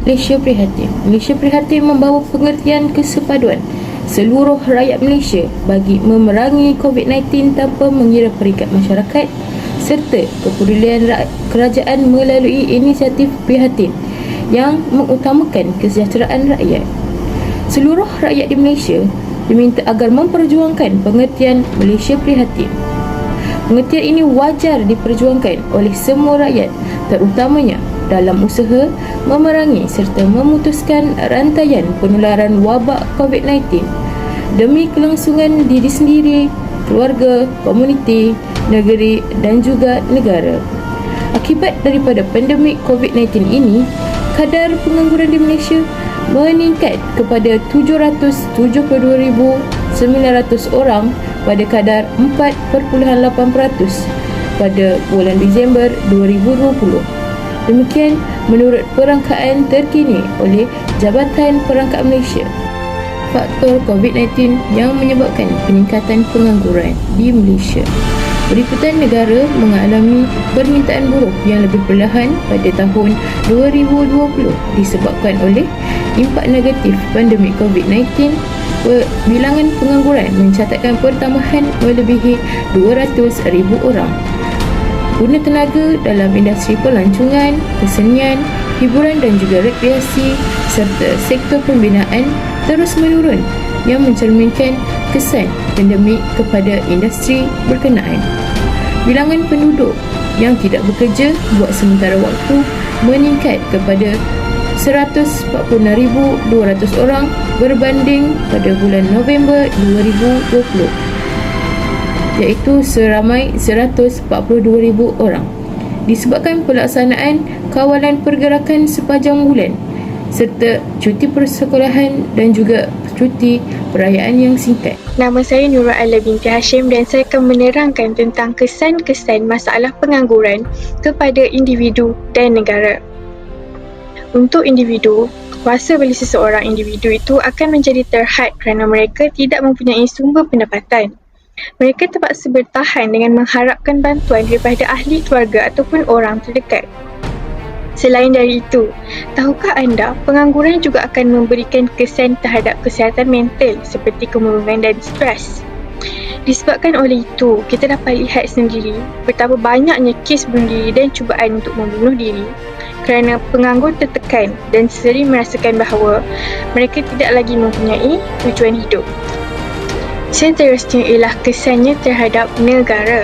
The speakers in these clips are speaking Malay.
Malaysia Prihatin. Malaysia Prihatin membawa pengertian kesepaduan seluruh rakyat Malaysia bagi memerangi COVID-19 tanpa mengira peringkat masyarakat serta kepedulian kerajaan melalui inisiatif Prihatin yang mengutamakan kesejahteraan rakyat. Seluruh rakyat di Malaysia diminta agar memperjuangkan pengertian Malaysia Prihatin. Pengertian ini wajar diperjuangkan oleh semua rakyat, terutamanya dalam usaha memerangi serta memutuskan rantaian penularan wabak COVID-19 demi kelangsungan diri sendiri, keluarga, komuniti, negeri dan juga negara. Akibat daripada pandemik COVID-19 ini, kadar pengangguran di Malaysia meningkat kepada 772,900 orang pada kadar 4.8% pada bulan Disember 2020. Demikian menurut perangkaan terkini oleh Jabatan Perangkat Malaysia. Faktor COVID-19 yang menyebabkan peningkatan pengangguran di Malaysia. Beriputan negara mengalami permintaan buruh yang lebih perlahan pada tahun 2020 disebabkan oleh impak negatif pandemik COVID-19. Bilangan pengangguran mencatatkan pertambahan melebihi 200,000 orang. Guna tenaga dalam industri pelancongan, kesenian, hiburan dan juga rekreasi serta sektor pembinaan terus menurun yang mencerminkan kesan pandemik kepada industri berkenaan. Bilangan penduduk yang tidak bekerja buat sementara waktu meningkat kepada 146,200 orang berbanding pada bulan November 2020, iaitu seramai 142,000 orang. Disebabkan pelaksanaan kawalan pergerakan sepanjang bulan serta cuti persekolahan dan juga cuti perayaan yang singkat. Nama saya Nurul Ala binti Hashim dan saya akan menerangkan tentang kesan-kesan masalah pengangguran kepada individu dan negara. Untuk individu, kuasa beli seseorang individu itu akan menjadi terhad kerana mereka tidak mempunyai sumber pendapatan. Mereka terpaksa bertahan dengan mengharapkan bantuan daripada ahli keluarga ataupun orang terdekat. Selain dari itu, tahukah anda pengangguran juga akan memberikan kesan terhadap kesihatan mental seperti kemurungan dan stres. Disebabkan oleh itu, kita dapat lihat sendiri betapa banyaknya kes bunuh diri dan cubaan untuk membunuh diri kerana penganggur tertekan dan sering merasakan bahawa mereka tidak lagi mempunyai tujuan hidup. Seterusnya ialah kesannya terhadap negara.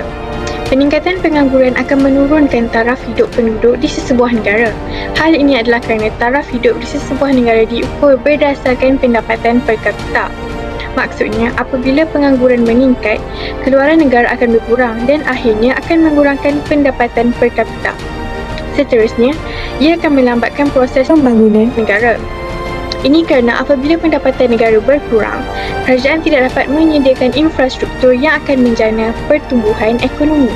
Peningkatan pengangguran akan menurunkan taraf hidup penduduk di sesebuah negara. Hal ini adalah kerana taraf hidup di sesebuah negara diukur berdasarkan pendapatan per kapita. Maksudnya, apabila pengangguran meningkat, keluaran negara akan berkurang dan akhirnya akan mengurangkan pendapatan per kapita. Seterusnya, ia akan melambatkan proses pembangunan negara. Ini kerana apabila pendapatan negara berkurang, kerajaan tidak dapat menyediakan infrastruktur yang akan menjana pertumbuhan ekonomi.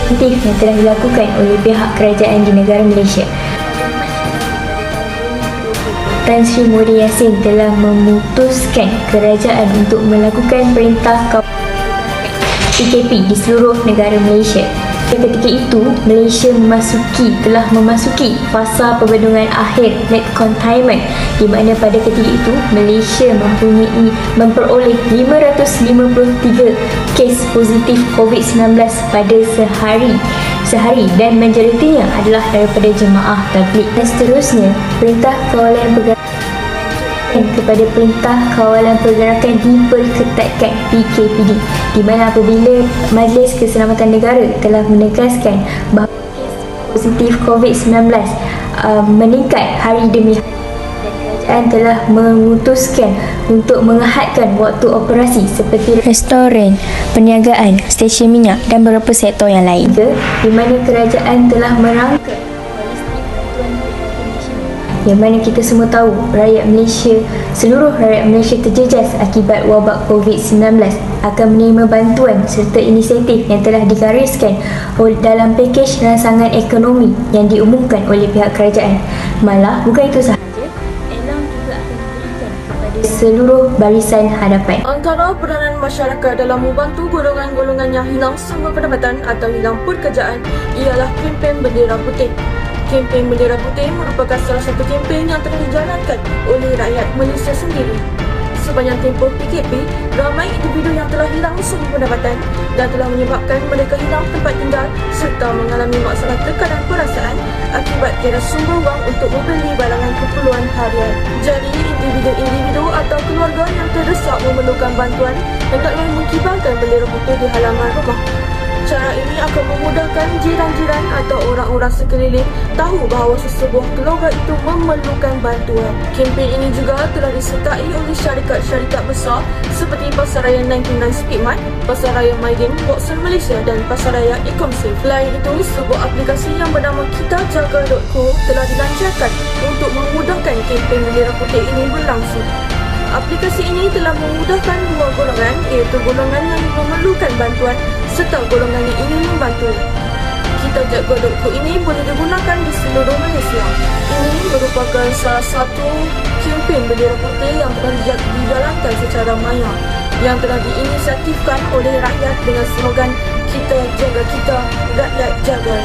Insentif yang telah dilakukan oleh pihak kerajaan di negara Malaysia. Tan Sri Mody Yassin telah memutuskan kerajaan untuk melakukan perintah PKP di seluruh negara Malaysia. Ketika itu, Malaysia telah memasuki fasa perbendungan akhir net containment, di mana pada ketika itu Malaysia memperoleh 553 kes positif COVID-19 pada sehari dan majoritinya adalah daripada jemaah tabligh. Dan seterusnya, Perintah Kawalan Pergerakan kepada Perintah Kawalan Pergerakan diperketatkan PKPD, di mana apabila Majlis Keselamatan Negara telah menegaskan bahawa kes positif COVID-19 meningkat hari demi hari dan kerajaan telah memutuskan untuk menghadkan waktu operasi seperti restoran, perniagaan, stesen minyak dan beberapa sektor yang lain, di mana kerajaan telah merangka yang mana kita semua tahu seluruh rakyat Malaysia terjejas akibat wabak COVID-19 akan menerima bantuan serta inisiatif yang telah digariskan dalam pakej rancangan ekonomi yang diumumkan oleh pihak kerajaan. Malah bukan itu sahaja, Elang juga akan diberikan kepada seluruh barisan hadapan. Antara peranan masyarakat dalam membantu golongan-golongan yang hilang sumber pendapatan atau hilang pekerjaan ialah kempen Bendera Putih. Kempen Bendera Putih merupakan salah satu kempen yang telah dijalankan oleh rakyat Malaysia sendiri. Sepanjang tempoh PKP, ramai individu yang telah hilang sumber pendapatan dan telah menyebabkan mereka hilang tempat tinggal serta mengalami masalah tekanan perasaan akibat tiada sumber wang untuk membeli barangan keperluan harian. Jadi, individu-individu atau keluarga yang terdesak memerlukan bantuan hendaklah mengibarkan bendera putih di halaman rumah. Cara ini akan memudahkan jiran-jiran atau orang-orang sekeliling tahu bahawa sesebuah keluarga itu memerlukan bantuan. Kempen ini juga telah disertai oleh syarikat-syarikat besar seperti Pasaraya 99 Speedmart, Pasaraya Maidin, Watson Malaysia dan Pasaraya Ecomsafe. Selain itu, sebuah aplikasi yang bernama KitaJaga.co telah dilancarkan untuk memudahkan kempen bendera putih ini berlangsung. Aplikasi ini telah memudahkan dua golongan, iaitu golongan yang memerlukan bantuan serta golongan yang ingin membantu. KitaJaga.co ini boleh digunakan di seluruh Malaysia. Ini merupakan salah satu kempen bendera putih yang telah dijalankan secara maya, yang telah diinisiatifkan oleh rakyat dengan slogan Kita Jaga Kita, Rakyat Jaga.